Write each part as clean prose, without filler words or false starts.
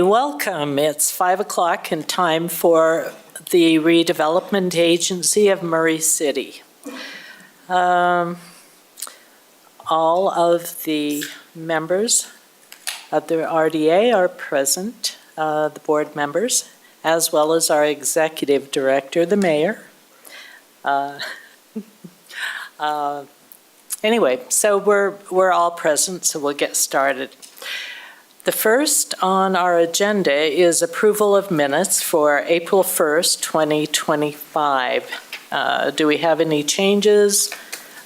Welcome. It's 5 o'clock and time for the Redevelopment Agency of Murray City. All of the members of the RDA are present, the board members, as well as our executive director, the mayor. Anyway, so we're all present, so we'll get started. The first on our agenda is approval of minutes for April 1st, 2025. Do we have any changes?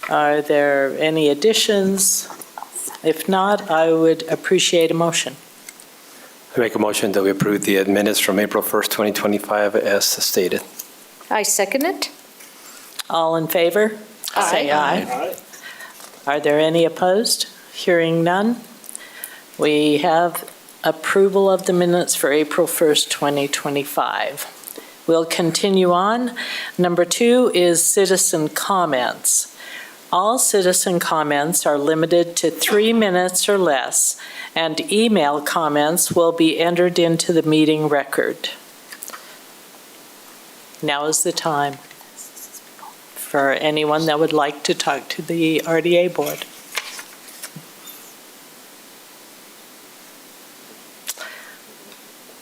Are there any additions? If not, I would appreciate a motion. I make a motion that we approve the minutes from April 1st, 2025 as stated. I second it. All in favor? Aye. Say aye. Aye. Are there any opposed? Hearing none. We have approval of the minutes for April 1st, 2025. We'll continue on. Number 2 is citizen comments. All citizen comments are limited to 3 minutes or less, and email comments will be entered into the meeting record. Now is the time for anyone that would like to talk to the RDA board.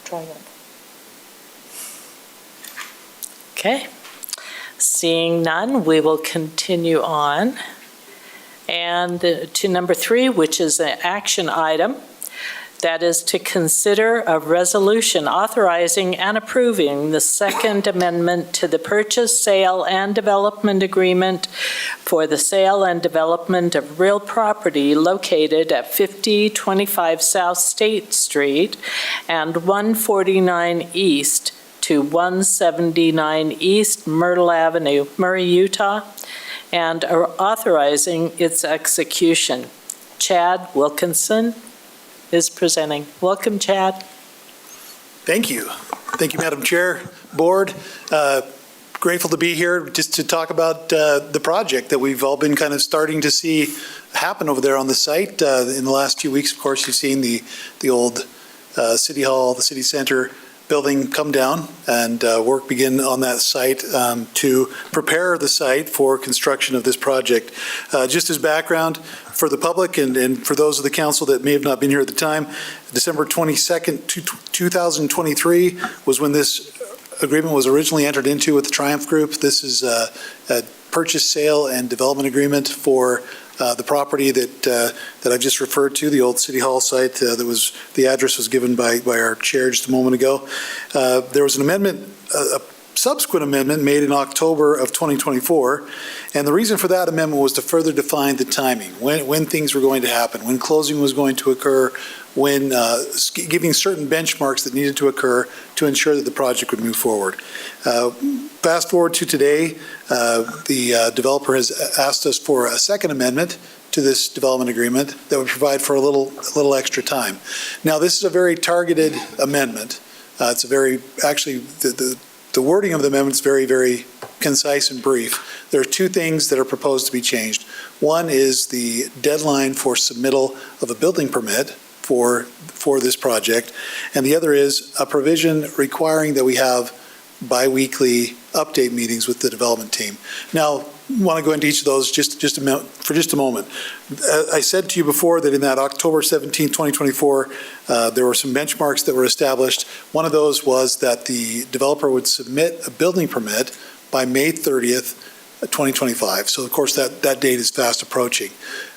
Try it. Okay. Seeing none, we will continue on. And to number 3, which is an action item, that is to consider a resolution authorizing and approving the Second Amendment to the Purchase, Sale, and Development Agreement for the sale and development of real property located at 5025 South State Street and 149 East to 179 East Myrtle Avenue, Murray, Utah, and authorizing its execution. Chad Wilkinson is presenting. Welcome, Chad. Thank you. Thank you, Madam Chair, Board. Grateful to be here just to talk about the project that we've all been kind of starting to see happen over there on the site. In the last few weeks, of course, you've seen the old City Hall, the City Center building come down and work begin on that site to prepare the site for construction of this project. Just as background for the public and for those of the council that may have not been here at the time, December 22nd, 2023 was when this agreement was originally entered into with the Triumph Group. This is a purchase, sale, and development agreement for the property that I've just referred to, the old City Hall site. The address was given by our chair just a moment ago. There was an amendment, a subsequent amendment made in October of 2024, and the reason for that amendment was to further define the timing, when things were going to happen, when closing was going to occur, when giving certain benchmarks that needed to occur to ensure that the project would move forward. Fast forward to today, the developer has asked us for a second amendment to this development agreement that would provide for a little extra time. Now, this is a very targeted amendment. It's a very, actually, the wording of the amendment is very, very concise and brief. There are 2 things that are proposed to be changed. One is the deadline for submittal of a building permit for this project, and the other is a provision requiring that we have bi-weekly update meetings with the development team. Now, I want to go into each of those for just a moment. I said to you before that in that October 17, 2024, there were some benchmarks that were established. One of those was that the developer would submit a building permit by May 30th, 2025. So, of course, that date is fast approaching.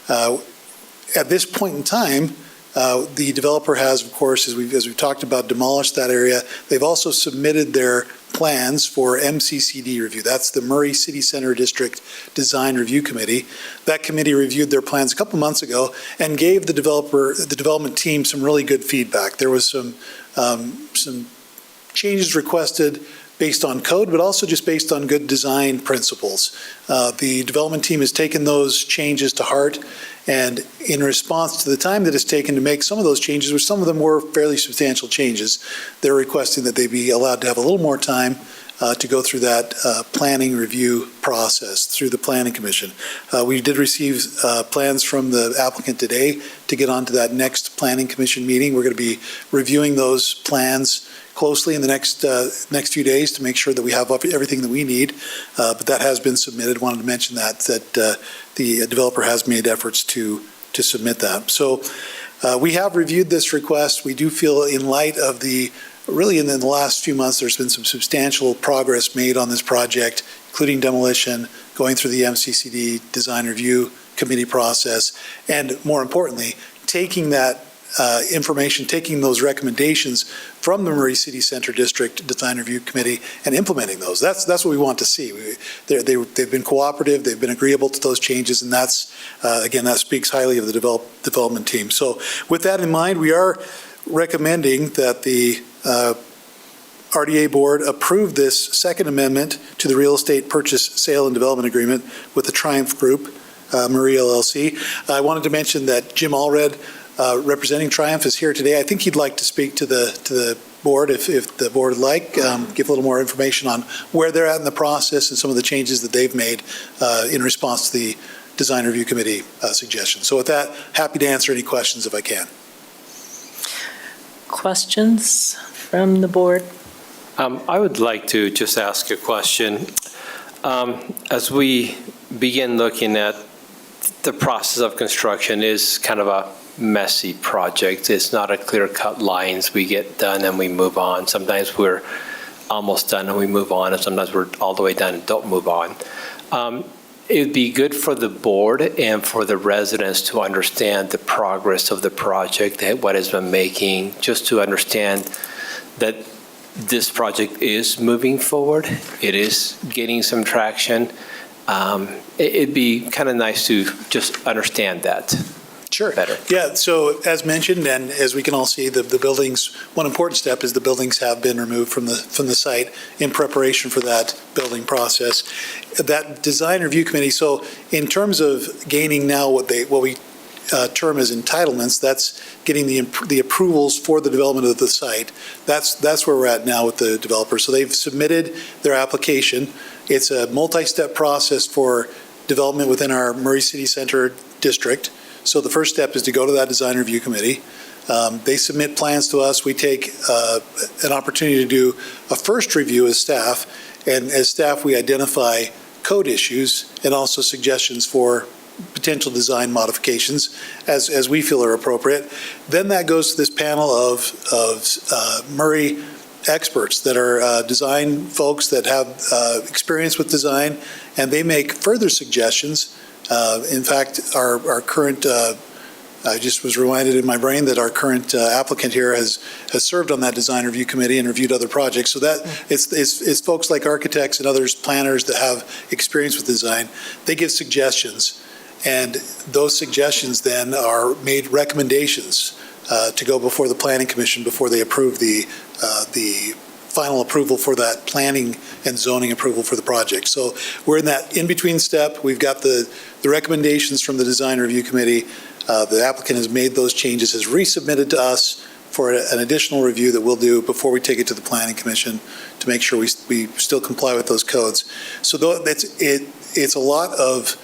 At this point in time, the developer has, of course, as we've talked about, demolished that area. They've also submitted their plans for MCCD review. That's the Murray City Center District Design Review Committee. That committee reviewed their plans a couple months ago and gave the development team some really good feedback. There was some changes requested based on code, but also just based on good design principles. The development team has taken those changes to heart, and in response to the time that it's taken to make some of those changes, which some of them were fairly substantial changes, they're requesting that they be allowed to have a little more time to go through that planning review process through the Planning Commission. We did receive plans from the applicant today to get on to that next Planning Commission meeting. We're going to be reviewing those plans closely in the next few days to make sure that we have everything that we need. But that has been submitted. Wanted to mention that the developer has made efforts to submit that. So we have reviewed this request. We do feel in light of really in the last few months, there's been some substantial progress made on this project, including demolition, going through the MCCD design review committee process, and more importantly, taking that information, taking those recommendations from the Murray City Center District Design Review Committee and implementing those. That's what we want to see. They've been cooperative, they've been agreeable to those changes, and that's, again, that speaks highly of the development team. So with that in mind, we are recommending that the RDA Board approve this second amendment to the Real Estate Purchase, Sale, and Development Agreement with the Triumph Group, Murray LLC. I wanted to mention that Jim Allred, representing Triumph, is here today. I think he'd like to speak to the board if the board would like, give a little more information on where they're at in the process and some of the changes that they've made in response to the Design Review Committee suggestions. So with that, happy to answer any questions if I can. Questions from the board? I would like to just ask a question. As we begin looking at the process of construction is kind of a messy project. It's not a clear-cut lines. We get done and we move on. Sometimes we're almost done and we move on, and sometimes we're all the way done and don't move on. It would be good for the board and for the residents to understand the progress of the project, what it's been making, just to understand that this project is moving forward. It is getting some traction. It'd be kind of nice to just understand that. Sure. Better. Yeah, so as mentioned, and as we can all see, the buildings, one important step is the buildings have been removed from the site in preparation for that building process. That design review committee, so in terms of gaining now what we term as entitlements, that's getting the approvals for the development of the site. That's where we're at now with the developer. So they've submitted their application. It's a multi-step process for development within our Murray City Center district. So the first step is to go to that design review committee. They submit plans to us. We take an opportunity to do a first review as staff. And as staff, we identify code issues and also suggestions for potential design modifications as we feel are appropriate. Then that goes to this panel of Murray experts that are design folks that have experience with design, and they make further suggestions. In fact, our current, I just was reminded in my brain that our current applicant here has served on that design review committee and reviewed other projects. So that it's folks like architects and others, planners that have experience with design. They give suggestions, and those suggestions then are made recommendations to go before the Planning Commission before they approve the final approval for that planning and zoning approval for the project. So we're in that in-between step. We've got the recommendations from the design review committee. The applicant has made those changes, has resubmitted to us for an additional review that we'll do before we take it to the Planning Commission to make sure we still comply with those codes. So it's a lot of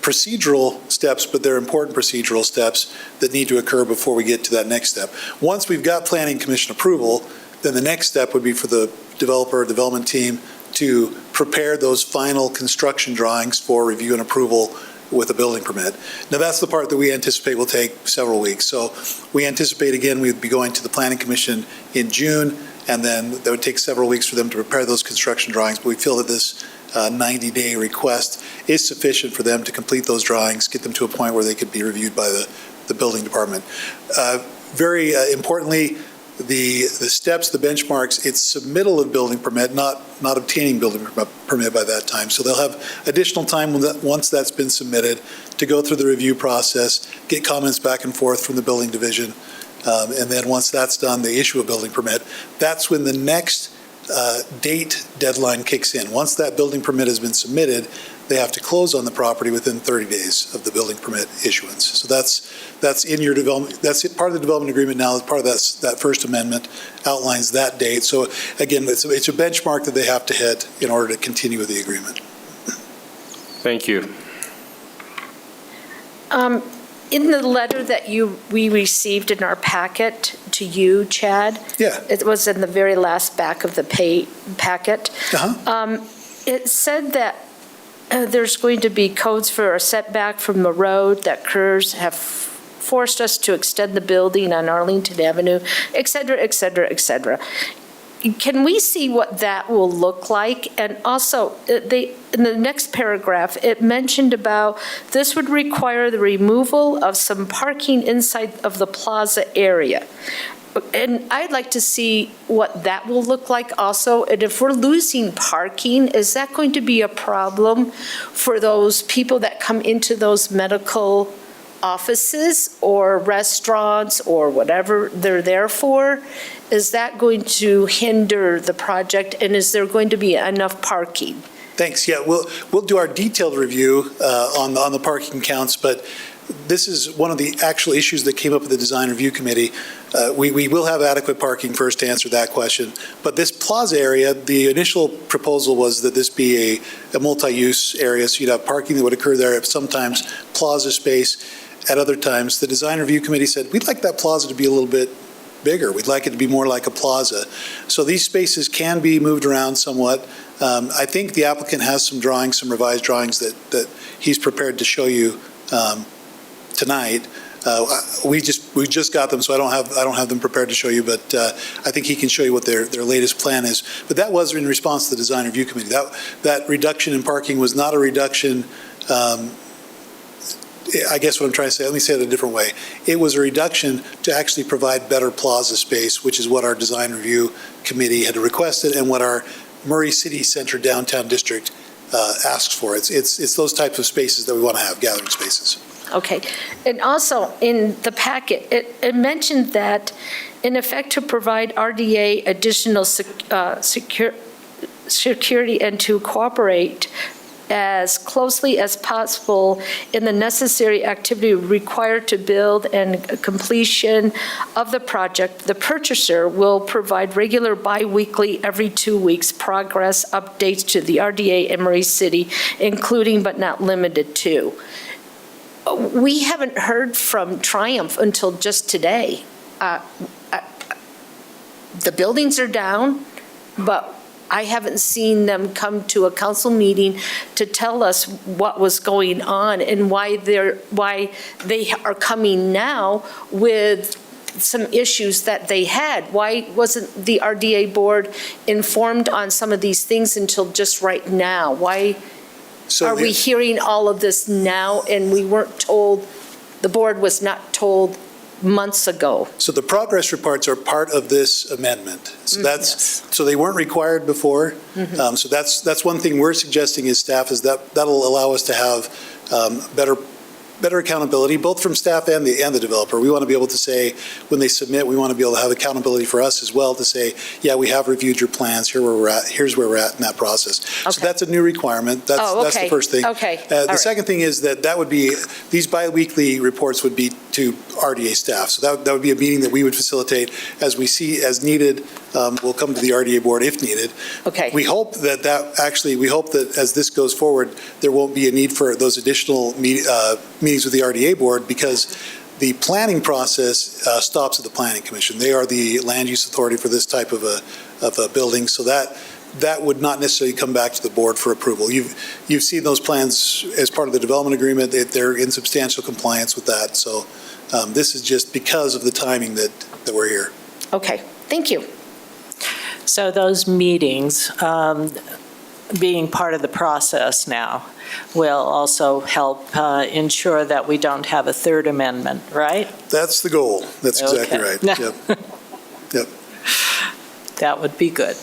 procedural steps, but they're important procedural steps that need to occur before we get to that next step. Once we've got Planning Commission approval, then the next step would be for the development team to prepare those final construction drawings for review and approval with a building permit. Now, that's the part that we anticipate will take several weeks. So we anticipate, again, we'd be going to the Planning Commission in June, and then that would take several weeks for them to prepare those construction drawings. But we feel that this 90-day request is sufficient for them to complete those drawings, get them to a point where they could be reviewed by the building department. Very importantly, the steps, the benchmarks, it's submittal of building permit, not obtaining building permit by that time. So they'll have additional time once that's been submitted to go through the review process, get comments back and forth from the building division, and then once that's done, they issue a building permit. That's when the next date deadline kicks in. Once that building permit has been submitted, they have to close on the property within 30 days of the building permit issuance. So that's in your development, that's part of the development agreement now, part of that first amendment outlines that date. So again, it's a benchmark that they have to hit in order to continue with the agreement. Thank you. In the letter that we received in our packet to you, Chad, Yeah. it was in the very last back of the packet. It said that there's going to be codes for a setback from the road, that CURS have forced us to extend the building on Arlington Avenue, et cetera, et cetera, et cetera. Can we see what that will look like? And also, in the next paragraph, it mentioned about this would require the removal of some parking inside of the plaza area. And I'd like to see what that will look like also. And if we're losing parking, is that going to be a problem for those people that come into those medical offices or restaurants or whatever they're there for? Is that going to hinder the project, and is there going to be enough parking? Thanks. Yeah, we'll do our detailed review on the parking counts, but this is one of the actual issues that came up at the Design Review Committee. We will have adequate parking first to answer that question. But this plaza area, the initial proposal was that this be a multi-use area, so you'd have parking that would occur there, sometimes plaza space. At other times, the Design Review Committee said, we'd like that plaza to be a little bit bigger. We'd like it to be more like a plaza. So these spaces can be moved around somewhat. I think the applicant has some drawings, some revised drawings that he's prepared to show you tonight. We just got them, so I don't have them prepared to show you, but I think he can show you what their latest plan is. But that was in response to the Design Review Committee. That reduction in parking was not a reduction. I guess what I'm trying to say, let me say it a different way. It was a reduction to actually provide better plaza space, which is what our Design Review Committee had requested and what our Murray City Center Downtown District asks for. It's those types of spaces that we want to have, gathering spaces. Okay. And also, in the packet, it mentioned that, in effect, to provide RDA additional security and to cooperate as closely as possible in the necessary activity required to build and completion of the project, the purchaser will provide regular bi-weekly, every 2 weeks, progress updates to the RDA and Murray City, including but not limited to. We haven't heard from Triumph until just today. The buildings are down, but I haven't seen them come to a council meeting to tell us what was going on and why they are coming now with some issues that they had. Why wasn't the RDA board informed on some of these things until just right now? Why are we hearing all of this now and we weren't told, the board was not told months ago? So the progress reports are part of this amendment. So so they weren't required before. So that's one thing we're suggesting as staff, is that'll allow us to have better accountability, both from staff and the developer. We want to be able to say, when they submit, we want to be able to have accountability for us as well to say, yeah, we have reviewed your plans, here's where we're at in that process. Okay. So that's a new requirement. That's the first thing. Okay. The second thing is that would be, these bi-weekly reports would be to RDA staff. So that would be a meeting that we would facilitate as we see as needed. We'll come to the RDA board if needed. Okay. We hope that as this goes forward, there won't be a need for those additional meetings with the RDA board, because the planning process stops at the Planning Commission. They are the land use authority for this type of a building, so that would not necessarily come back to the board for approval. You've seen those plans as part of the development agreement. They're in substantial compliance with that. So this is just because of the timing that we're here. Okay, thank you. So those meetings, being part of the process now, will also help ensure that we don't have a third amendment, right? That's the goal. That's exactly Okay. right. Yep. Yep. That would be good.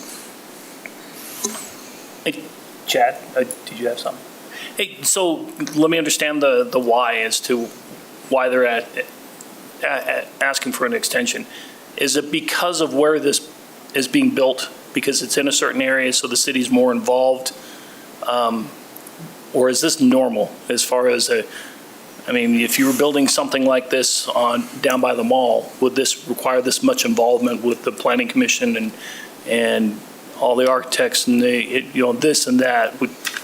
Hey, Chad, did you have something? Hey, so let me understand the why as to why they're asking for an extension. Is it because of where this is being built, because it's in a certain area, so the city's more involved? Or is this normal as far as if you were building something like this down by the mall, would this require this much involvement with the planning commission and all the architects and this and that?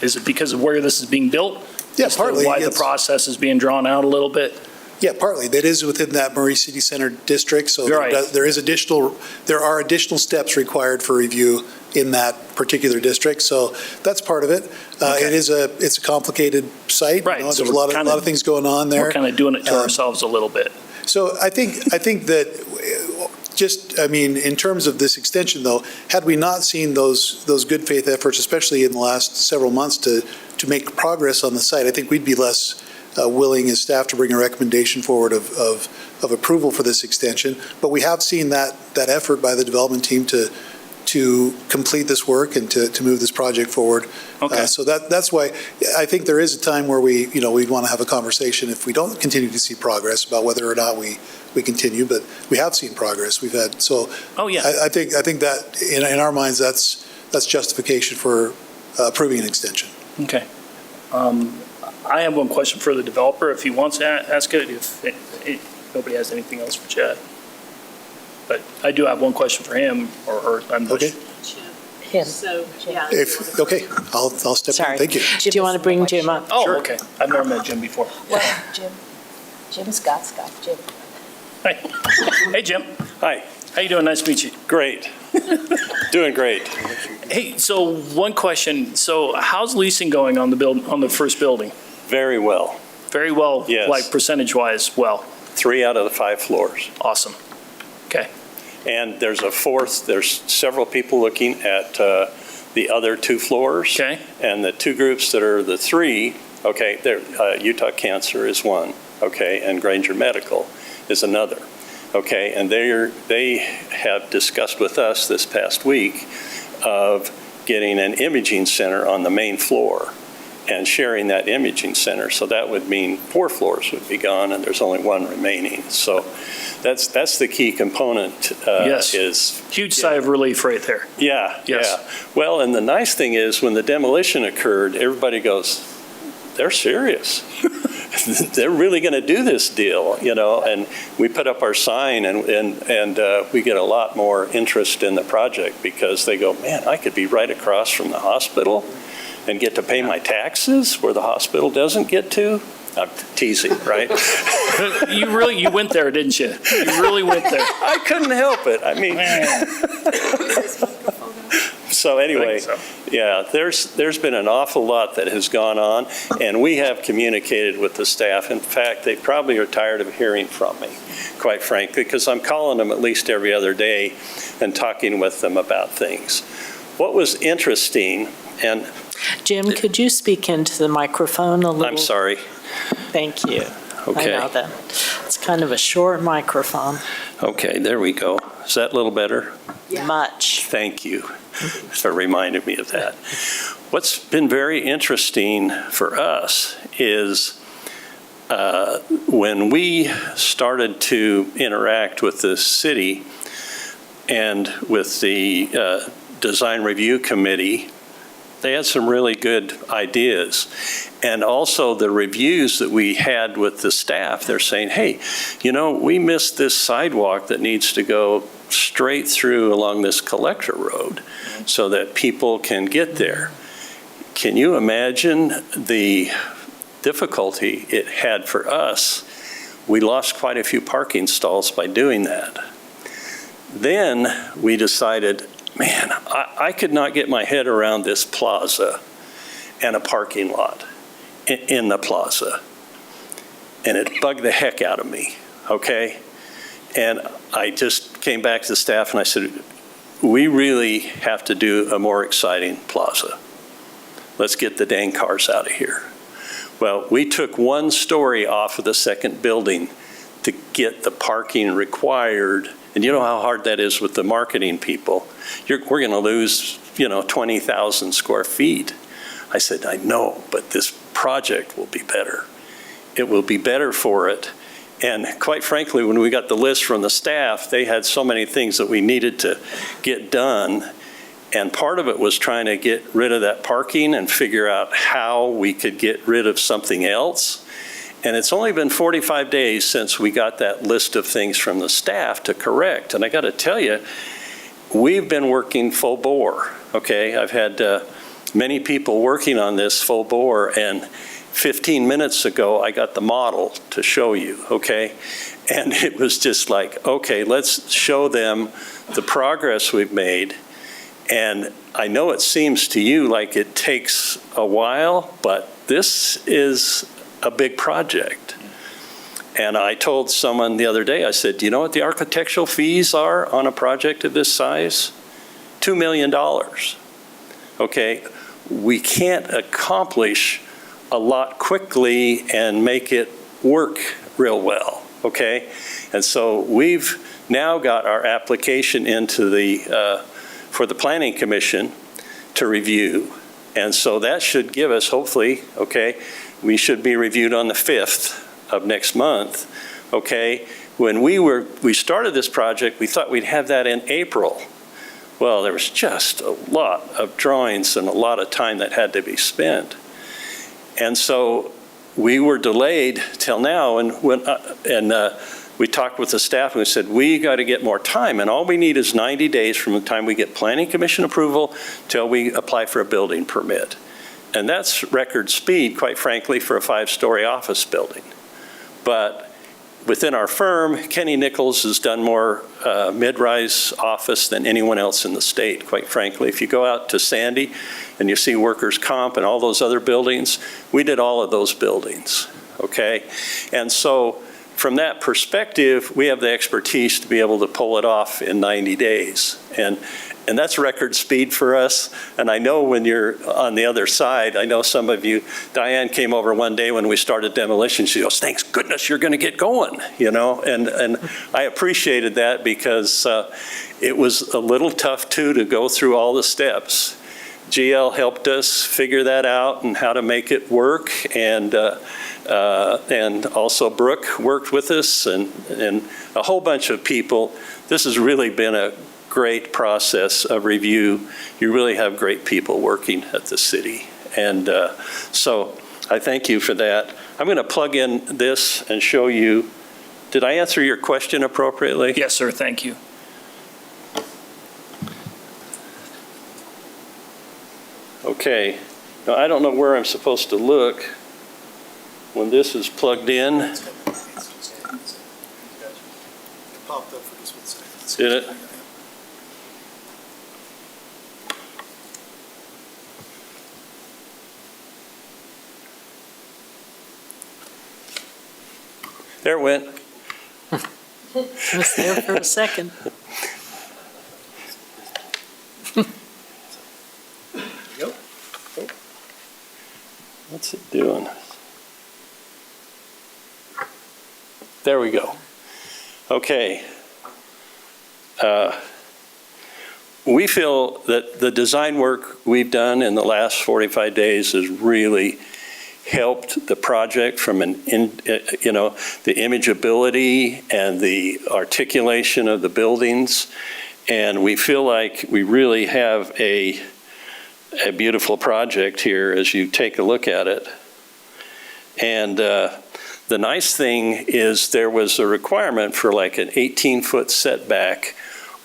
Is it because of where this is being built? Yeah, partly. Why the process is being drawn out a little bit? Yeah, partly. That is within that Murray City Center district, so Right. there are additional steps required for review in that particular district, so that's part of it. Okay. It's a complicated site. Right, There's so a lot of things going on there. We're kind of doing it to ourselves a little bit. So I think that in terms of this extension though, had we not seen those good faith efforts, especially in the last several months to make progress on the site, I think we'd be less willing as staff to bring a recommendation forward of approval for this extension. But we have seen that effort by the development team to complete this work and to move this project forward. Okay. So that's why I think there is a time where we'd want to have a conversation if we don't continue to see progress about whether or not we continue, but we have seen progress. We've had, so. Oh, yeah. I think that in our minds, that's justification for approving an extension. Okay. I have one question for the developer, if he wants to ask it, if nobody has anything else for Chad. But I do have one question for him, or her. I'm not Okay. sure. Him. Okay, I'll step in. Sorry. Thank you. Do you want to bring Jim up? Oh, Sure. okay. I've never met Jim before. Well, Jim's got stuff, Jim. Hi. Hey, Jim. Hi, How you doing? Nice to meet you. great. Doing great. Hey, so one question. So how's leasing going on the first building? Very well. Very well, Yes. like percentage-wise, well. 3 out of the 5 floors. Awesome. Okay. And there's several people looking at the other 2 floors. Okay. And the 2 groups that are the 3, okay, Utah Cancer is one, okay, and Granger Medical is another. Okay, and they have discussed with us this past week of getting an imaging center on the main floor and sharing that imaging center. So that would mean 4 floors would be gone and there's only 1 remaining. So that's the key component. Yes. Is Huge sigh of relief right there. Yeah, Yes. yeah. Well, and the nice thing is when the demolition occurred, everybody goes, they're serious. They're really going to do this deal, and we put up our sign and we get a lot more interest in the project because they go, man, I could be right across from the hospital and get to pay my taxes where the hospital doesn't get to. I'm teasing, right? You went there, didn't you? You really went there. I couldn't help it. I mean, so anyway, yeah, there's been an awful lot that has gone on, and we have communicated with the staff. In fact, they probably are tired of hearing from me, quite frankly, because I'm calling them at least every other day and talking with them about things. What was interesting, and Jim, could you speak into the microphone a little? I'm sorry. Thank you. Okay. I know that. It's kind of a short microphone. Okay, there we go. Is that a little better? Much. Thank you for reminding me of that. What's been very interesting for us is when we started to interact with the city and with the design review committee, they had some really good ideas. And also the reviews that we had with the staff, they're saying, hey, we missed this sidewalk that needs to go straight through along this collector road so that people can get there. Can you imagine the difficulty it had for us? We lost quite a few parking stalls by doing that. Then we decided, man, I could not get my head around this plaza and a parking lot in the plaza. And it bugged the heck out of me, okay? And I just came back to the staff and I said, we really have to do a more exciting plaza. Let's get the dang cars out of here. Well, we took 1 story off of the second building to get the parking required. And you know how hard that is with the marketing people. We're going to lose, 20,000 square feet. I said, I know, but this project will be better. It will be better for it. And quite frankly, when we got the list from the staff, they had so many things that we needed to get done. And part of it was trying to get rid of that parking and figure out how we could get rid of something else. And it's only been 45 days since we got that list of things from the staff to correct. And I got to tell you, we've been working full bore, okay? I've had many people working on this full bore, and 15 minutes ago, I got the model to show you, okay? And it was just like, okay, let's show them the progress we've made. And I know it seems to you like it takes a while, but this is a big project. And I told someone the other day, I said, do you know what the architectural fees are on a project of this size? $2 million. Okay, we can't accomplish a lot quickly and make it work real well, okay? And so we've now got our application into the, for the Planning Commission to review. And so that should give us, hopefully, okay, we should be reviewed on the 5th of next month, okay? When we started this project, we thought we'd have that in April. Well, there was just a lot of drawings and a lot of time that had to be spent. And so we were delayed till now, and we talked with the staff and we said, we got to get more time, and all we need is 90 days from the time we get Planning Commission approval till we apply for a building permit. And that's record speed, quite frankly, for a 5-story office building. But within our firm, Kenny Nichols has done more mid-rise office than anyone else in the state, quite frankly. If you go out to Sandy and you see workers' comp and all those other buildings, we did all of those buildings, okay? And so from that perspective, we have the expertise to be able to pull it off in 90 days. And that's record speed for us. And I know when you're on the other side, I know some of you, Diane came over one day when we started demolition. She goes, thanks goodness you're going to get going, you know? And I appreciated that because it was a little tough too to go through all the steps. GL helped us figure that out and how to make it work. And also Brooke worked with us and a whole bunch of people. This has really been a great process of review. You really have great people working at the city. And so I thank you for that. I'm going to plug in this and show you. Did I answer your question appropriately? Yes, sir, thank you. Okay. Now, I don't know where I'm supposed to look when this is plugged in. It popped up for just 1 second. Did it? There it went. It was there for a second. Yep. What's it doing? There we go. Okay. We feel that the design work we've done in the last 45 days has really helped the project from the imageability and the articulation of the buildings. And we feel like we really have a beautiful project here as you take a look at it. And the nice thing is there was a requirement for like an 18-foot setback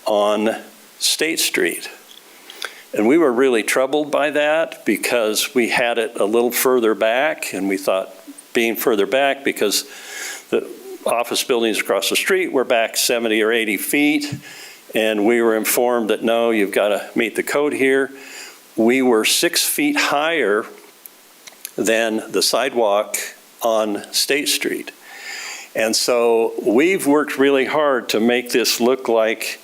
on State Street. And we were really troubled by that because we had it a little further back, and we thought being further back because the office buildings across the street were back 70 or 80 feet, and we were informed that no, you've got to meet the code here. We were 6 feet higher than the sidewalk on State Street. And so we've worked really hard to make this look like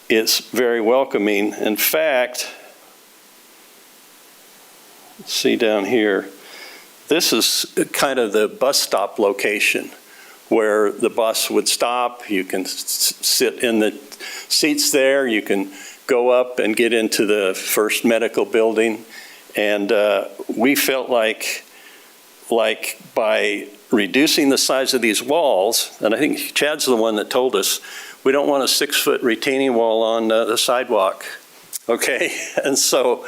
it's very welcoming. In fact, see down here, this is kind of the bus stop location where the bus would stop. You can sit in the seats there. You can go up and get into the first medical building. And we felt like by reducing the size of these walls, and I think Chad's the one that told us, we don't want a 6-foot retaining wall on the sidewalk, okay? And so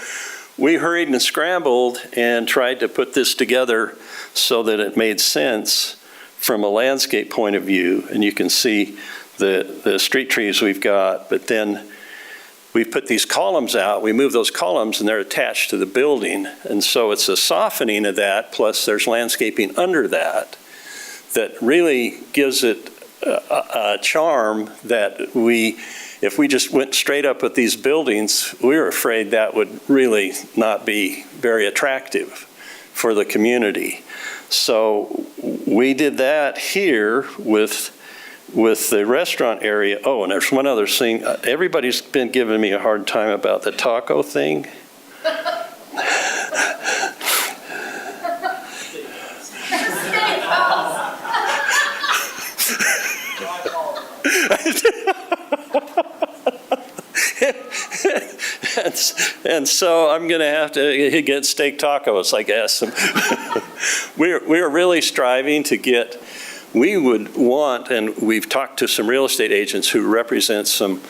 we hurried and scrambled and tried to put this together so that it made sense from a landscape point of view. And you can see the street trees we've got, but then we put these columns out, we move those columns and they're attached to the building. And so it's a softening of that, plus there's landscaping under that, that really gives it a charm that if we just went straight up with these buildings, we were afraid that would really not be very attractive for the community. So we did that here with the restaurant area. Oh, and there's one other thing. Everybody's been giving me a hard time about the taco thing. And so I'm going to have to get steak tacos, I guess. We're really striving to get. We would want, and we've talked to some real estate agents who represent some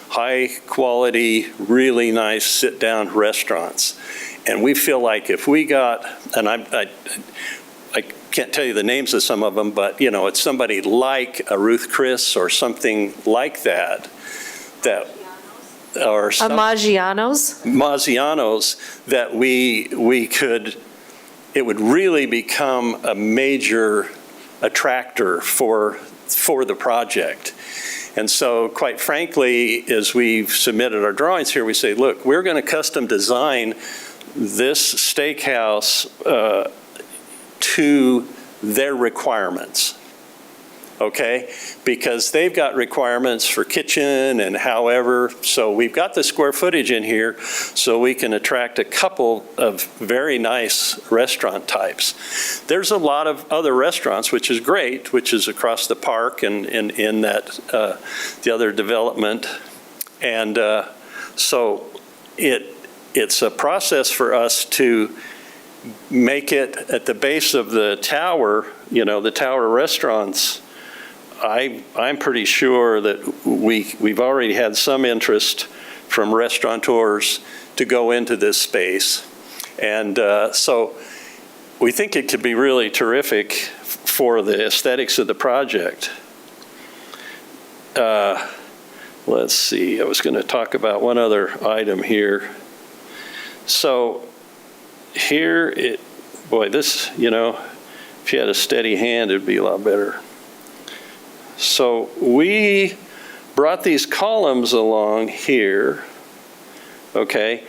high quality, really nice sit-down restaurants. And we feel like if we got, and I can't tell you the names of some of them, but you know, it's somebody like a Ruth Chris or something like that, or some, Maggiano's, that we could, it would really become a major attractor for the project. And so, quite frankly, as we've submitted our drawings here, we say, look, we're going to custom design this steakhouse to their requirements, okay? Because they've got requirements for kitchen and however, so we've got the square footage in here so we can attract a couple of very nice restaurant types. There's a lot of other restaurants, which is great, which is across the park and in that, the other development. And so it's a process for us to make it at the base of the tower, you know, the tower restaurants. I'm pretty sure that we've already had some interest from restaurateurs to go into this space. And so we think it could be really terrific for the aesthetics of the project. Let's see, I was going to talk about one other item here. So here, boy, this, you know, if you had a steady hand, it'd be a lot better. So we brought these columns along here, okay,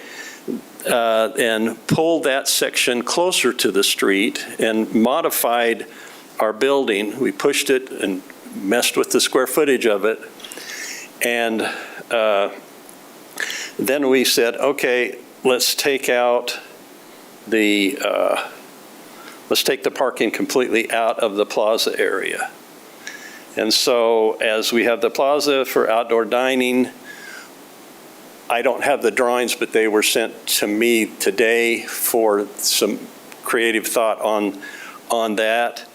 and pulled that section closer to the street and modified our building. We pushed it and messed with the square footage of it. And then we said, okay, let's take out let's take the parking completely out of the plaza area. And so as we have the plaza for outdoor dining, I don't have the drawings, but they were sent to me today for some creative thought on that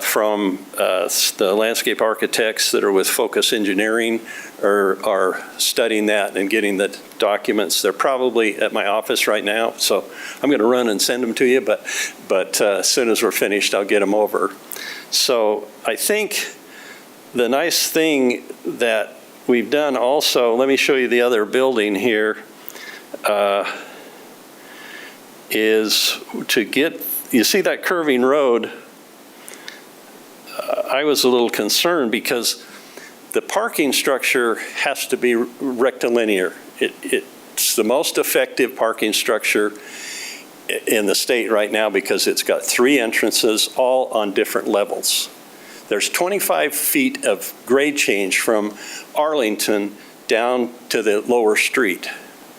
from the landscape architects that are with Focus Engineering are studying that and getting the documents. They're probably at my office right now, so I'm going to run and send them to you, but as soon as we're finished, I'll get them over. So I think the nice thing that we've done also, let me show you the other building here, is to get, you see that curving road? I was a little concerned because the parking structure has to be rectilinear. It's the most effective parking structure in the state right now because it's got 3 entrances all on different levels. There's 25 feet of grade change from Arlington down to the lower street.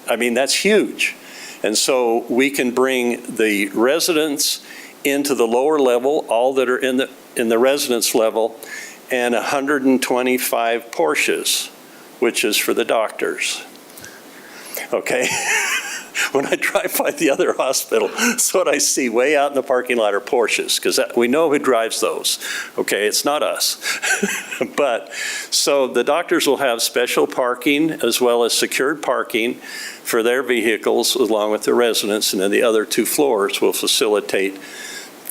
I mean, that's huge. And so we can bring the residents into the lower level, all that are in the residence level, and 125 Porsches, which is for the doctors. Okay? when I drive by the other hospital, that's what I see way out in the parking lot are Porsches, because we know who drives those. Okay, it's not us. But, so the doctors will have special parking as well as secured parking for their vehicles along with the residents, and then the other 2 floors will facilitate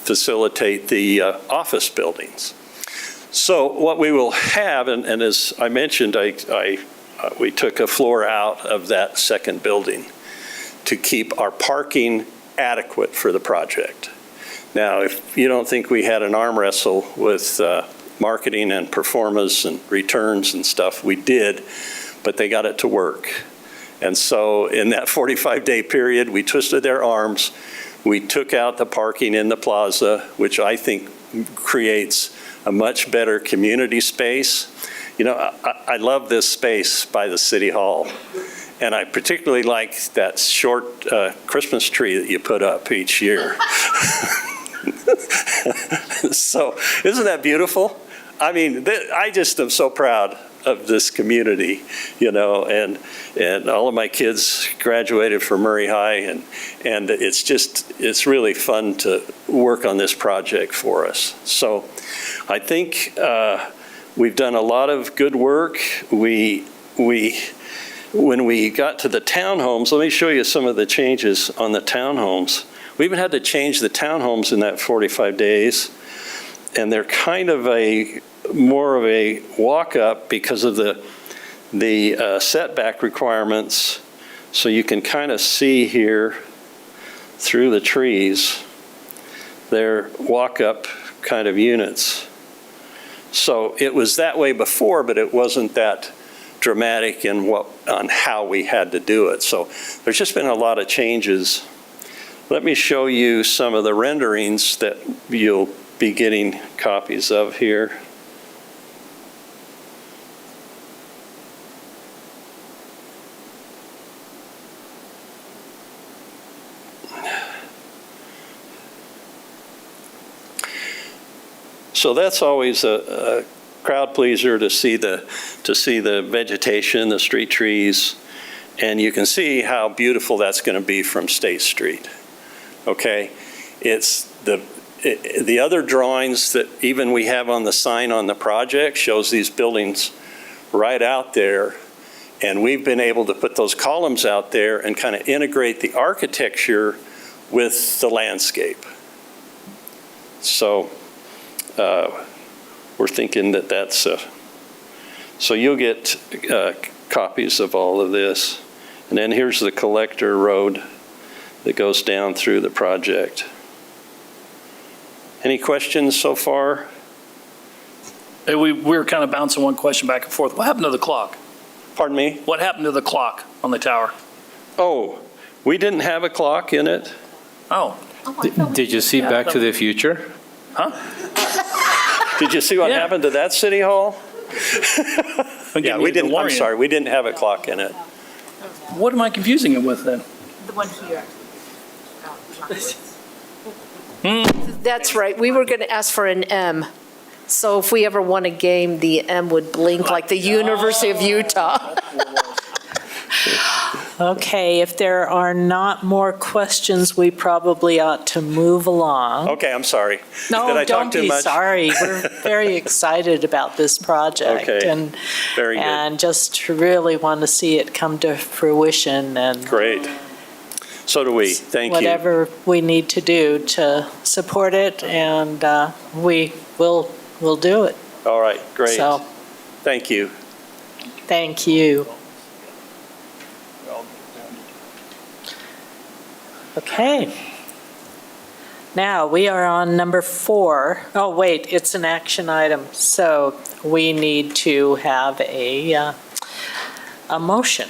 the office buildings. So what we will have, and as I mentioned, we took a floor out of that second building to keep our parking adequate for the project. Now, if you don't think we had an arm wrestle with marketing and performance and returns and stuff, we did, but they got it to work. And so in that 45-day period, we twisted their arms. We took out the parking in the plaza, which I think creates a much better community space. You know, I love this space by the City Hall, and I particularly like that short Christmas tree that you put up each year. So, isn't that beautiful? I mean, I just am so proud of this community, you know, and all of my kids graduated from Murray High, and it's really fun to work on this project for us. So I think we've done a lot of good work. When we got to the townhomes, let me show you some of the changes on the townhomes. We even had to change the townhomes in that 45 days, and they're kind of more of a walk-up because of the setback requirements. So you can kind of see here through the trees, they're walk-up kind of units. So it was that way before, but it wasn't that dramatic on how we had to do it. So there's just been a lot of changes. Let me show you some of the renderings that you'll be getting copies of here. So that's always a crowd pleaser to see the vegetation, the street trees, and you can see how beautiful that's going to be from State Street. Okay, it's the other drawings that even we have on the sign on the project shows these buildings right out there, and we've been able to put those columns out there and kind of integrate the architecture with the landscape. So we're thinking that's so you'll get copies of all of this. And then here's the collector road that goes down through the project. Any questions so far? Hey, we were kind of bouncing one question back and forth. What happened to the clock? Pardon me? What happened to the clock on the tower? Oh, we didn't have a clock in it. Oh. Did you see Back to the Future? Huh? Did you see what happened to that City Hall? Yeah, we didn't, I'm sorry, we didn't have a clock in it. What am I confusing it with then? The one here. That's right. We were going to ask for an M. So if we ever won a game, the M would blink like the University of Utah. Okay, if there are not more questions, we probably ought to move along. Okay, I'm sorry. No, Did I talk don't too be much? sorry. We're very excited about this project. Okay, and very good. And just really want to see it come to fruition and Great. So do we. Thank you. whatever we need to do to support it, and we'll do it. All right, great. So, Thank you. thank you. Okay. Now, we are on number 4. Oh, wait, it's an action item, so we need to have a motion.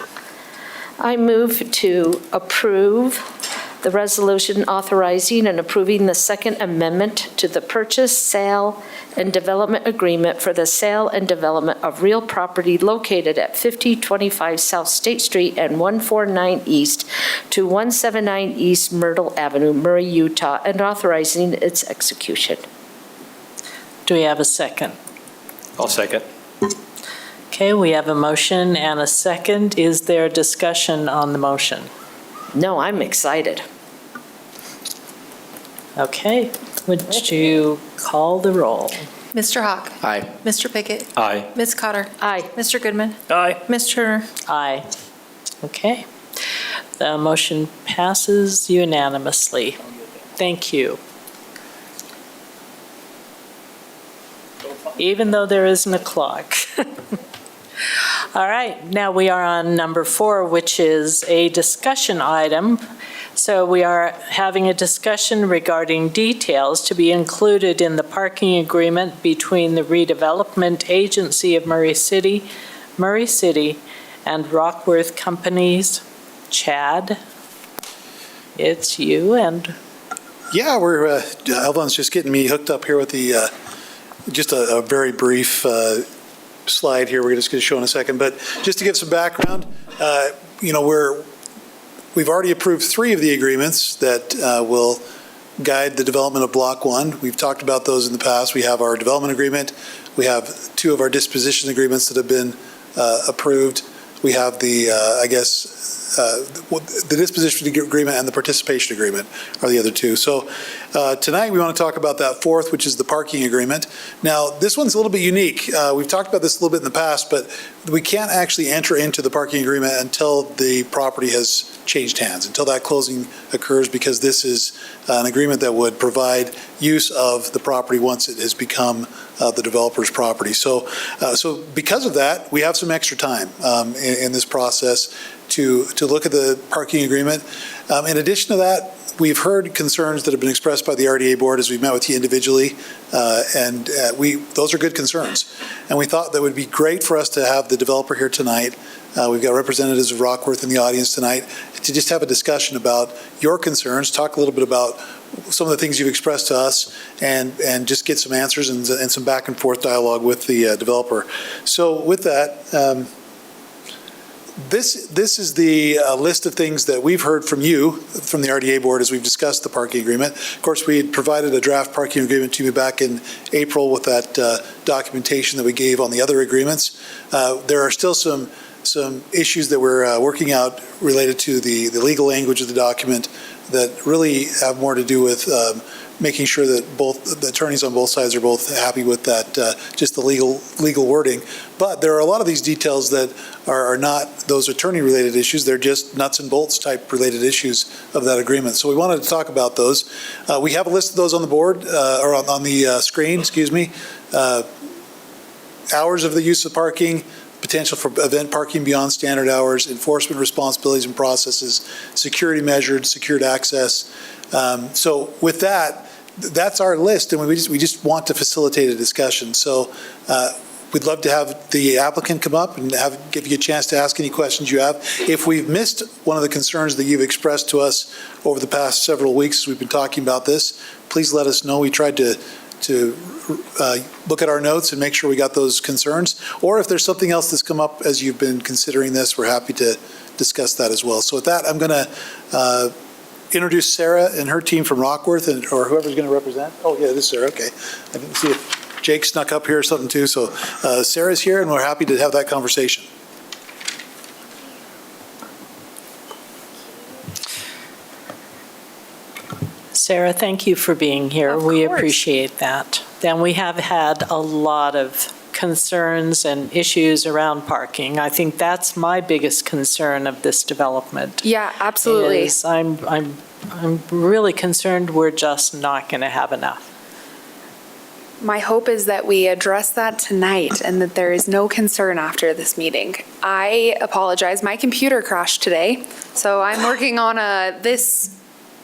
I move to approve the resolution authorizing and approving the Second Amendment to the purchase, sale, and development agreement for the sale and development of real property located at 5025 South State Street and 149 East to 179 East Myrtle Avenue, Murray, Utah, and authorizing its execution. Do we have a second? I'll second. Okay, we have a motion and a second. Is there discussion on the motion? No, I'm excited. Okay, would you call the roll? Mr. Hawk? Aye. Mr. Pickett? Aye. Ms. Cotter? Aye. Mr. Goodman? Aye. Ms. Turner? Aye. Okay. The motion passes unanimously. Thank you. Even though there isn't a clock. All right, now we are on number 4, which is a discussion item. So we are having a discussion regarding details to be included in the parking agreement between the Redevelopment Agency of Murray City, and Rockworth Companies. Chad, it's you, and Yeah, we're, Elvan's just getting me hooked up here with the, just a very brief slide here we're just going to show in a second. But just to give some background, you know, we've already approved 3 of the agreements that will guide the development of Block 1. We've talked about those in the past. We have our development agreement. We have 2 of our disposition agreements that have been approved. We have the, the disposition agreement and the participation agreement are the other 2. So tonight we want to talk about that 4th, which is the parking agreement. Now, this one's a little bit unique. We've talked about this a little bit in the past, but we can't actually enter into the parking agreement until the property has changed hands, until that closing occurs, because this is an agreement that would provide use of the property once it has become the developer's property. So because of that, we have some extra time in this process to look at the parking agreement. In addition to that, we've heard concerns that have been expressed by the RDA board as we've met with you individually, and those are good concerns. And we thought that would be great for us to have the developer here tonight. We've got representatives of Rockworth in the audience tonight to just have a discussion about your concerns, talk a little bit about some of the things you've expressed to us, and just get some answers and some back and forth dialogue with the developer. So with that, this is the list of things that we've heard from you, from the RDA board, as we've discussed the parking agreement. Of course, we had provided a draft parking agreement to you back in April with that documentation that we gave on the other agreements. There are still some issues that we're working out related to the legal language of the document that really have more to do with making sure that both the attorneys on both sides are both happy with that, just the legal wording. But there are a lot of these details that are not those attorney-related issues. They're just nuts and bolts type related issues of that agreement. So we wanted to talk about those. We have a list of those on the board, or on the screen, excuse me. Hours of the use of parking, potential for event parking beyond standard hours, enforcement responsibilities and processes, security measures, secured access. So with that, that's our list, and we just want to facilitate a discussion. So we'd love to have the applicant come up and give you a chance to ask any questions you have. If we've missed one of the concerns that you've expressed to us over the past several weeks as we've been talking about this, please let us know. We tried to look at our notes and make sure we got those concerns. Or if there's something else that's come up as you've been considering this, we're happy to discuss that as well. So with that, I'm going to introduce Sarah and her team from Rockworth, or whoever's going to represent. Oh, yeah, this is Sarah. Okay. I didn't see if Jake snuck up here or something too. So Sarah's here, and we're happy to have that conversation. Sarah, thank you for being here. Of We course. appreciate that. And we have had a lot of concerns and issues around parking. I think that's my biggest concern of this development. Yeah, absolutely. Is I'm really concerned we're just not going to have enough. My hope is that we address that tonight and that there is no concern after this meeting. I apologize, my computer crashed today, so I'm working on this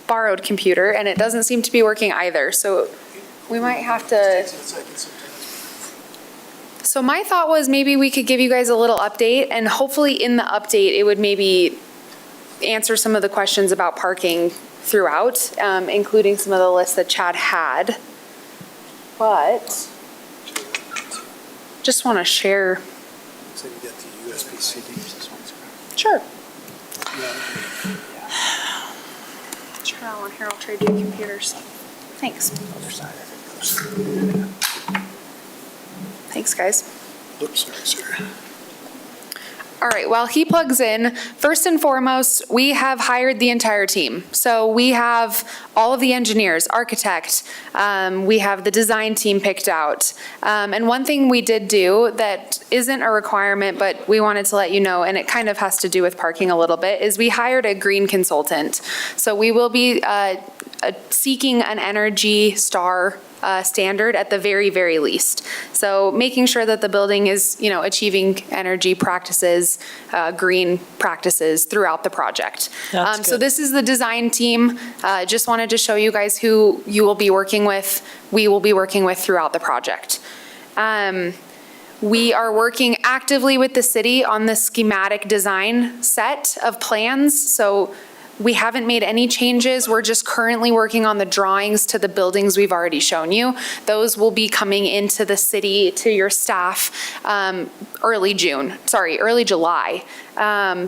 borrowed computer, and it doesn't seem to be working either, so we might have to. So my thought was maybe we could give you guys a little update, and hopefully in the update, it would maybe answer some of the questions about parking throughout, including some of the lists that Chad had. But just want to share. So you get the USB-C. Sure. Cheryl, and here I'll trade you computers. Thanks. Thanks, guys. Oops, sorry, Sarah. All right, while he plugs in, first and foremost, we have hired the entire team. So we have all of the engineers, architect, we have the design team picked out. And one thing we did do that isn't a requirement, but we wanted to let you know, and it kind of has to do with parking a little bit, is we hired a green consultant. So we will be seeking an Energy Star standard at the very, very least. So making sure that the building is, achieving energy practices, green practices throughout the project. That's So good. this is the design team. Just wanted to show you guys who you will be working with, we will be working with throughout the project. We are working actively with the city on the schematic design set of plans. So we haven't made any changes. We're just currently working on the drawings to the buildings we've already shown you. Those will be coming into the city, to your staff, early July.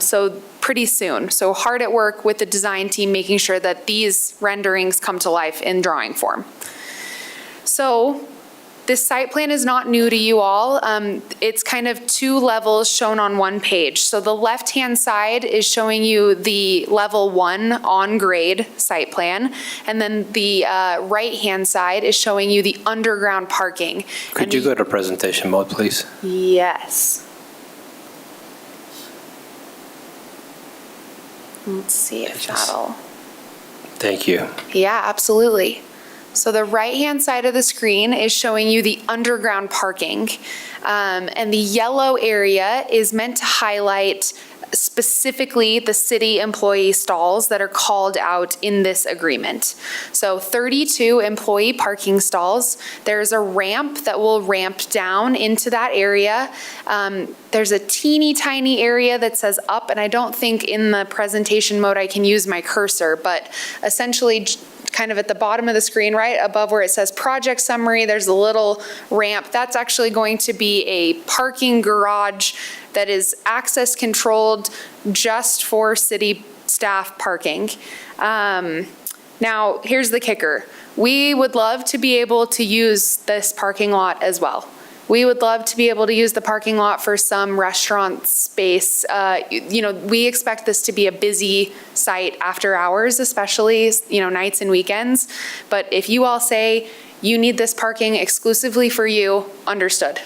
So pretty soon. So hard at work with the design team, making sure that these renderings come to life in drawing form. So this site plan is not new to you all. It's kind of two levels shown on one page. So the left-hand side is showing you the level 1 on-grade site plan, and then the right-hand side is showing you the underground parking. Could you go to presentation mode, please? Yes. Let's see if that'll. Thank you. Yeah, absolutely. So the right-hand side of the screen is showing you the underground parking. And the yellow area is meant to highlight specifically the city employee stalls that are called out in this agreement. So 32 employee parking stalls. There's a ramp that will ramp down into that area. There's a teeny tiny area that says up, and I don't think in the presentation mode I can use my cursor, but essentially kind of at the bottom of the screen, right above where it says project summary, there's a little ramp. That's actually going to be a parking garage that is access controlled just for city staff parking. Now, here's the kicker. We would love to be able to use this parking lot as well. We would love to be able to use the parking lot for some restaurant space. We expect this to be a busy site after hours, especially, nights and weekends. But if you all say you need this parking exclusively for you, understood.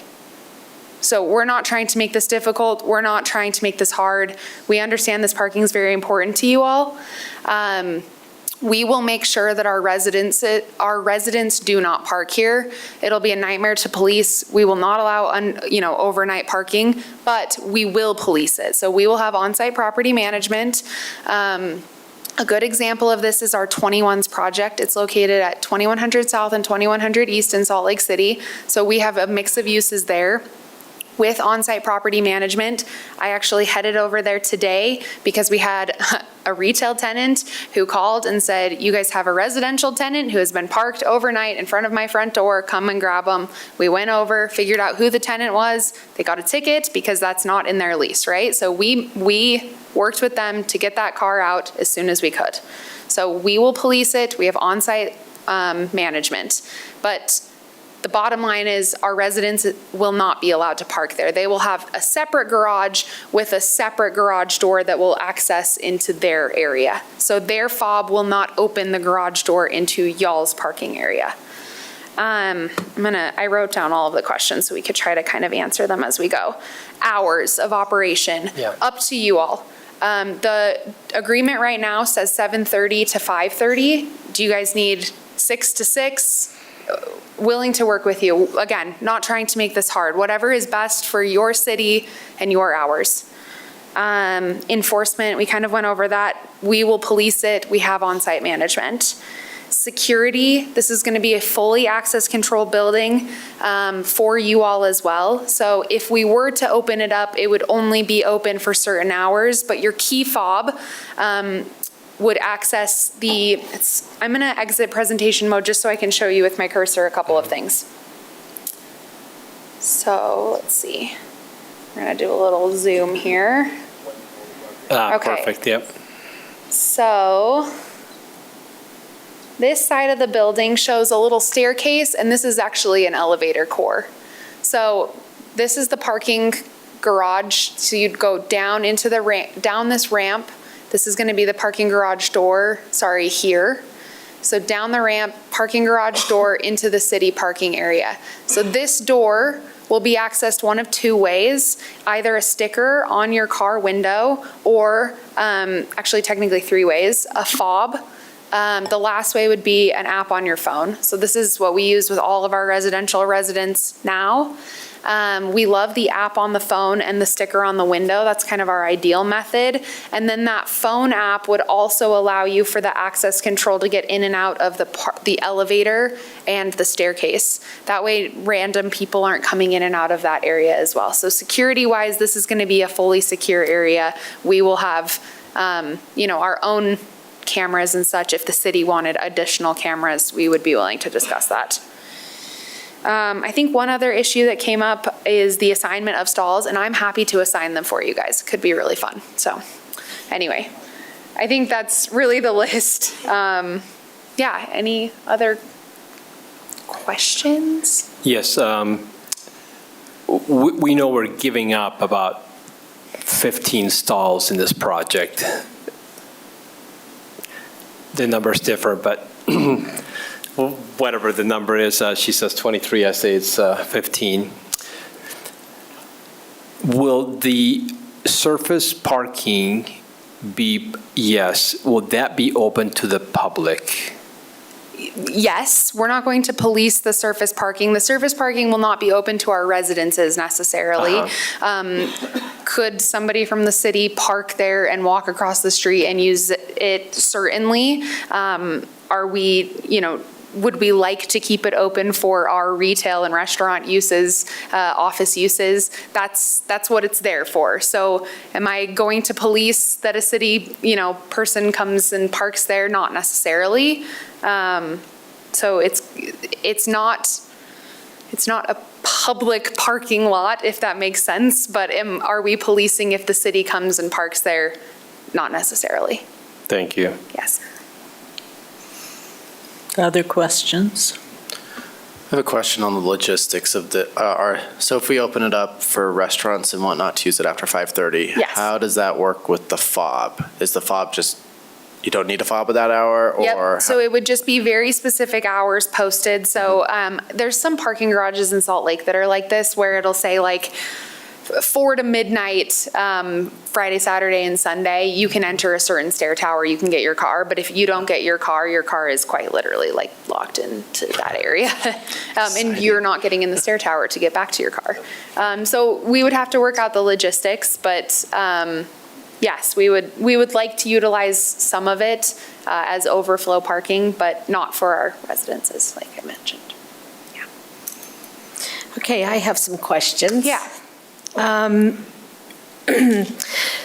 So we're not trying to make this difficult. We're not trying to make this hard. We understand this parking is very important to you all. We will make sure that our residents do not park here. It'll be a nightmare to police. We will not allow overnight parking, but we will police it. So we will have on-site property management. A good example of this is our 21s project. It's located at 2100 South and 2100 East in Salt Lake City. So we have a mix of uses there. With on-site property management, I actually headed over there today because we had a retail tenant who called and said, you guys have a residential tenant who has been parked overnight in front of my front door, come and grab them. We went over, figured out who the tenant was. They got a ticket because that's not in their lease, right? So we worked with them to get that car out as soon as we could. So we will police it. We have on-site management. But the bottom line is our residents will not be allowed to park there. They will have a separate garage with a separate garage door that will access into their area. So their fob will not open the garage door into y'all's parking area. I wrote down all of the questions so we could try to kind of answer them as we go. Hours of operation, up to you all. The agreement right now says 7:30 to 5:30. Do you guys need 6 to 6? Willing to work with you. Again, not trying to make this hard. Whatever is best for your city and your hours. Enforcement, we kind of went over that. We will police it. We have on-site management. Security, this is going to be a fully access control building for you all as well. So if we were to open it up, it would only be open for certain hours, but your key fob would access I'm going to exit presentation mode just so I can show you with my cursor a couple of things. So let's see. We're going to do a little zoom here. Okay. Perfect, yep. So this side of the building shows a little staircase, and this is actually an elevator core. So this is the parking garage. So you'd go down into the ramp, down this ramp. This is going to be the parking garage door, here. So down the ramp, parking garage door into the city parking area. So this door will be accessed one of two ways, either a sticker on your car window or, actually technically three ways, a fob. The last way would be an app on your phone. So this is what we use with all of our residential residents now. We love the app on the phone and the sticker on the window. That's kind of our ideal method. And then that phone app would also allow you for the access control to get in and out of the elevator and the staircase. That way random people aren't coming in and out of that area as well. So security-wise, this is going to be a fully secure area. We will have, our own cameras and such. If the city wanted additional cameras, we would be willing to discuss that. I think one other issue that came up is the assignment of stalls, and I'm happy to assign them for you guys. Could be really fun. So anyway, I think that's really the list. Any other questions? Yes, we know we're giving up about 15 stalls in this project. The numbers differ, but whatever the number is, she says 23, I say it's 15. Will the surface parking be, will that be open to the public? Yes, we're not going to police the surface parking. The surface parking will not be open to our residences necessarily. Could somebody from the city park there and walk across the street and use it? Certainly. Would we like to keep it open for our retail and restaurant uses, office uses? That's what it's there for. So am I going to police that a city, person comes and parks there? Not necessarily. So it's not a public parking lot, if that makes sense, but are we policing if the city comes and parks there? Not necessarily. Thank you. Yes. Other questions? I have a question on the logistics of so if we open it up for restaurants and whatnot to use it after 5:30, yes. How does that work with the fob? Is the fob just, you don't need a fob at that hour, or? Yep, so it would just be very specific hours posted. So there's some parking garages in Salt Lake that are like this, where it'll say 4 to midnight, Friday, Saturday, and Sunday, you can enter a certain stair tower, you can get your car, but if you don't get your car is quite literally locked into that area. And you're not getting in the stair tower to get back to your car. So we would have to work out the logistics, but yes, we would like to utilize some of it as overflow parking, but not for our residences, like I mentioned. Yeah. Okay, I have some questions. Yeah.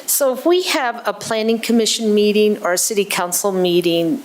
So if we have a planning commission meeting or a city council meeting,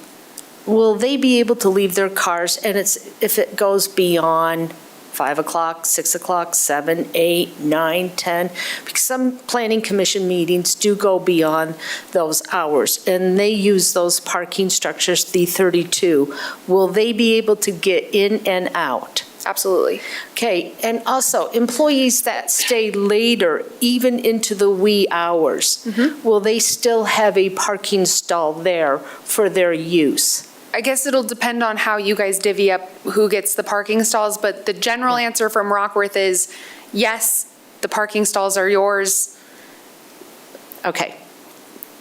will they be able to leave their cars, and if it goes beyond 5 o'clock, 6 o'clock, 7, 8, 9, 10? Because some planning commission meetings do go beyond those hours, and they use those parking structures, the 32. Will they be able to get in and out? Absolutely. Okay, and also employees that stay later, even into the wee hours, will they still have a parking stall there for their use? I guess it'll depend on how you guys divvy up who gets the parking stalls, but the general answer from Rockworth is, yes, the parking stalls are yours. Okay.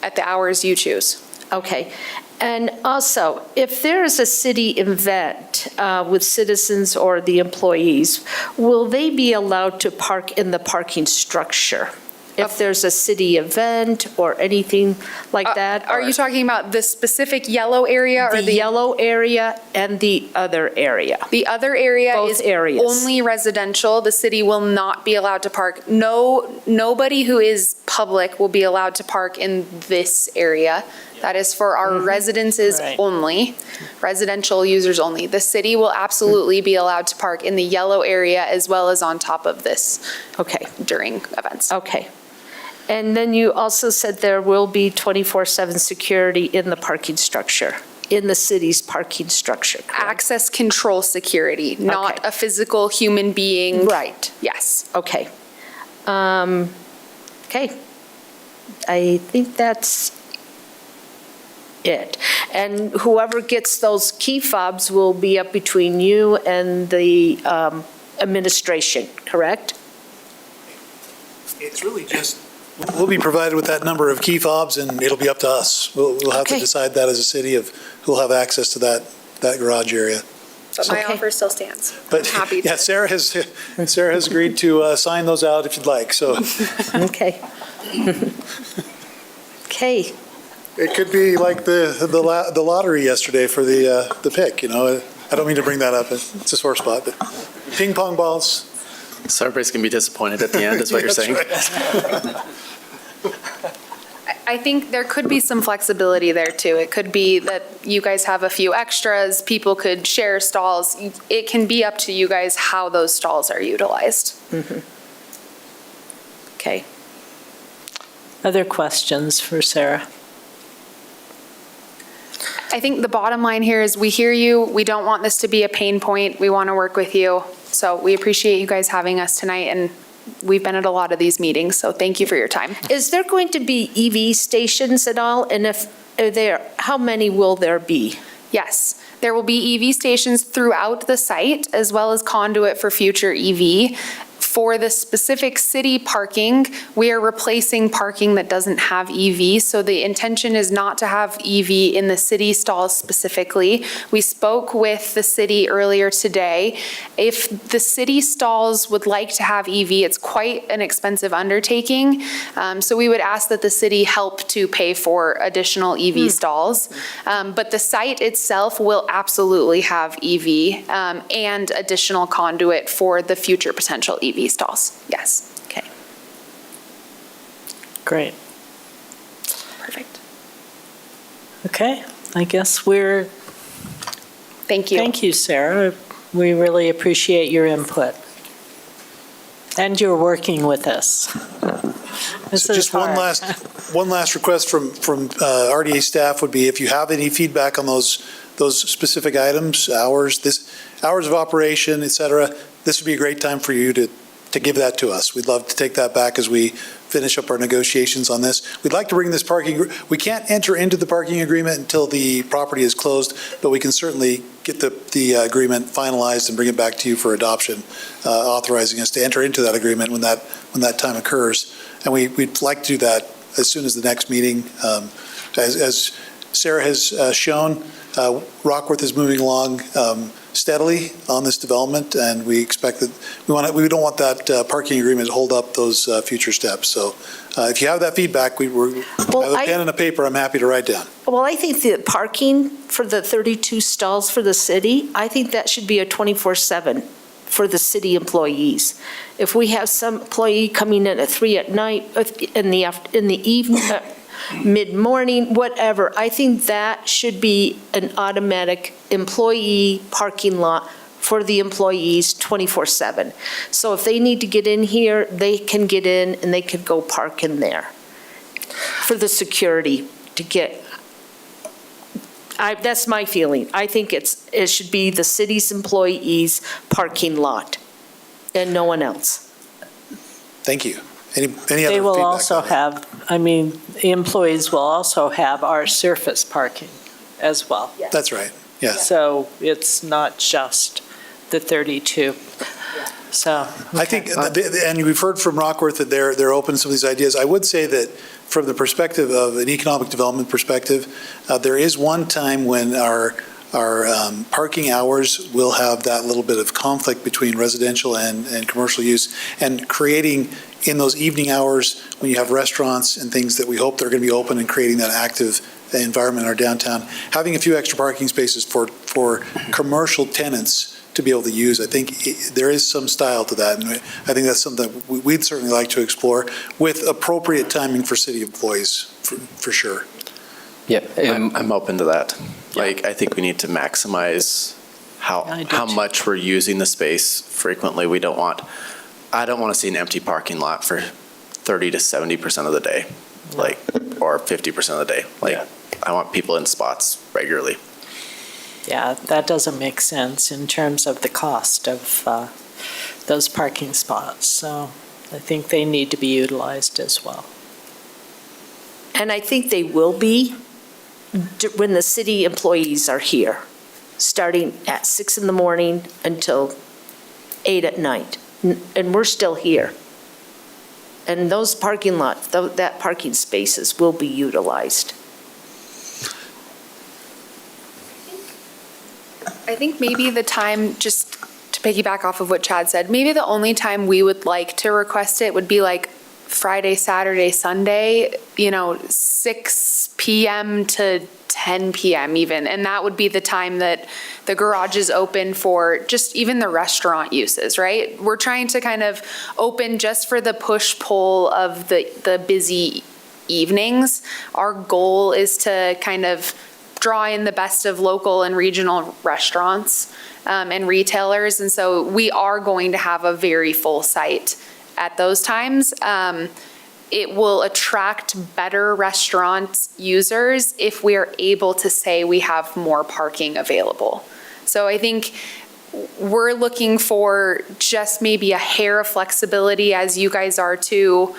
At the hours you choose. Okay. And also, if there is a city event with citizens or the employees, will they be allowed to park in the parking structure? If there's a city event or anything like that? Are you talking about the specific yellow area or the yellow area and the other area? The other area Both is areas. only residential. The city will not be allowed to park. Nobody who is public will be allowed to park in this area. That is for our residences Right. only, residential users only. The city will absolutely be allowed to park in the yellow area as well as on top of this. Okay. During events. Okay. And then you also said there will be 24/7 security in the parking structure, in the city's parking structure, correct? Access control security, not Okay. a physical human being. Right. Yes. Okay. Okay. I think that's it. And whoever gets those key fobs will be up between you and the administration, correct? It's really just, we'll be provided with that number of key fobs, and it'll be up to us. We'll have to Okay. decide that as a city of who'll have access to that garage area. But my Okay. offer still stands. But Happy to. yeah, Sarah has agreed to sign those out if you'd like. So Okay. Okay. it could be like the lottery yesterday for the pick. You know, I don't mean to bring that up. It's a sore spot, but ping pong balls. So everybody's going to be disappointed at the end, is what you're That's saying? right. I think there could be some flexibility there too. It could be that you guys have a few extras, people could share stalls. It can be up to you guys how those stalls are utilized. Okay. Other questions for Sarah? I think the bottom line here is we hear you. We don't want this to be a pain point. We want to work with you. So we appreciate you guys having us tonight, and we've been at a lot of these meetings, so thank you for your time. Is there going to be EV stations at all? And if there, how many will there be? Yes, there will be EV stations throughout the site, as well as conduit for future EV. For the specific city parking, we are replacing parking that doesn't have EV, so the intention is not to have EV in the city stalls specifically. We spoke with the city earlier today. If the city stalls would like to have EV, it's quite an expensive undertaking, so we would ask that the city help to pay for additional EV stalls. But the site itself will absolutely have EV and additional conduit for the future potential EV stalls, yes. Okay. Great. Perfect. Okay, I guess we're, Thank you. thank you, Sarah. We really appreciate your input. And your working with us. This So is just one hard. last request from RDA staff would be if you have any feedback on those specific items, hours of operation, et cetera, this would be a great time for you to give that to us. We'd love to take that back as we finish up our negotiations on this. We'd like to bring this we can't enter into the parking agreement until the property is closed, but we can certainly get the agreement finalized and bring it back to you for adoption, authorizing us to enter into that agreement when that time occurs. And we'd like to do that as soon as the next meeting. As Sarah has shown, Rockworth is moving along steadily on this development, and we expect that we don't want that parking agreement to hold up those future steps. So if you have that feedback, I have a pen and a paper I'm happy to write down. Well, I think the parking for the 32 stalls for the city, I think that should be a 24/7 for the city employees. If we have some employee coming in at 3 at night, in the evening, mid-morning, whatever, I think that should be an automatic employee parking lot for the employees 24/7. So if they need to get in here, they can get in and they could go park in there for the security to get. That's my feeling. I think it should be the city's employees' parking lot and no one else. Thank you. Any other feedback? They will on also that? have, the employees will also have our surface parking as well. That's right, yes. So it's not just the 32. So. I think, and we've heard from Rockworth that they're open to some of these ideas. I would say that from the perspective of an economic development perspective, there is one time when our parking hours will have that little bit of conflict between residential and commercial use, and creating in those evening hours when you have restaurants and things that we hope they're going to be open and creating that active environment in our downtown, having a few extra parking spaces for commercial tenants to be able to use. I think there is some style to that, and I think that's something that we'd certainly like to explore with appropriate timing for city employees, for sure. Yeah, I'm open to that. Like, I think we need to maximize how much we're using the space frequently. I don't want to see an empty parking lot for 30 to 70% of the day, or 50% of the day. I want people in spots regularly. Yeah, that doesn't make sense in terms of the cost of those parking spots. So I think they need to be utilized as well. And I think they will be when the city employees are here, starting at 6 in the morning until 8 at night. And we're still here. And those parking lots, that parking spaces will be utilized. I think maybe the time, just to piggyback off of what Chad said, maybe the only time we would like to request it would be like Friday, Saturday, Sunday, 6 p.m. to 10 p.m. even. And that would be the time that the garage is open for just even the restaurant uses, right? We're trying to kind of open just for the push-pull of the busy evenings. Our goal is to kind of draw in the best of local and regional restaurants and retailers. And so we are going to have a very full site at those times. It will attract better restaurant users if we are able to say we have more parking available. So I think we're looking for just maybe a hair of flexibility, as you guys are too.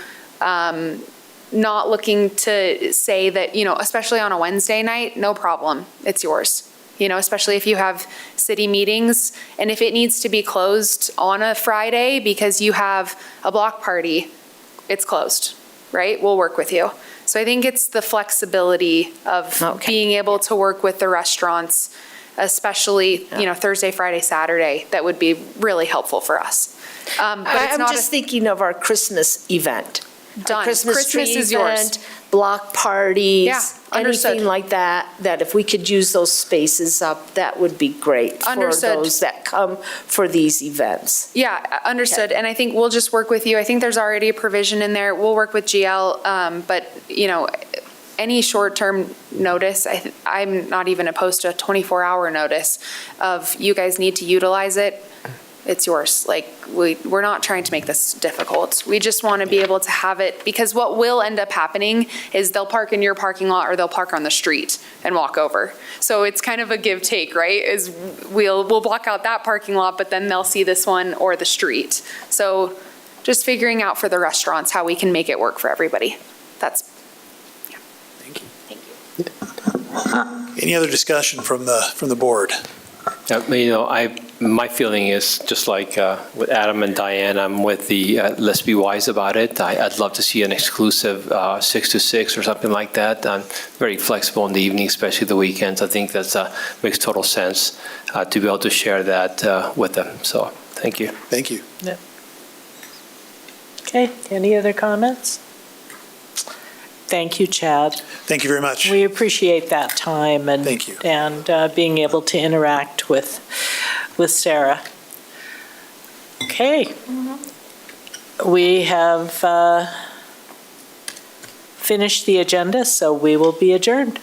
Not looking to say that, especially on a Wednesday night, no problem, it's yours. Especially if you have city meetings, and if it needs to be closed on a Friday because you have a block party, it's closed, right? We'll work with you. So I think it's the flexibility of being able to work with the restaurants, especially, Thursday, Friday, Saturday, that would be really helpful for us. But it's I'm not just thinking of our Christmas event. Done. Our Christmas tree is yours. event, block parties. Yeah, understood. Anything like that if we could use those spaces up, that would be great. Understood. For those that come for these events. Yeah, understood. And I think we'll just work with you. I think there's already a provision in there. We'll work with GL, but, any short-term notice, I'm not even opposed to a 24-hour notice of you guys need to utilize it. It's yours. We're not trying to make this difficult. We just want to be able to have it, because what will end up happening is they'll park in your parking lot or they'll park on the street and walk over. So it's kind of a give take, right? Is we'll block out that parking lot, but then they'll see this one or the street. So just figuring out for the restaurants how we can make it work for everybody. Thank you. Any other discussion from the board? My feeling is just like with Adam and Diane, I'm with the let's be wise about it. I'd love to see an exclusive 6 to 6 or something like that. I'm very flexible in the evening, especially the weekends. I think that makes total sense to be able to share that with them. So thank you. Thank you. Yeah. Okay, any other comments? Thank you, Chad. Thank you very much. We appreciate that time and Thank you. And being able to interact with Sarah. Okay. We have finished the agenda, so we will be adjourned.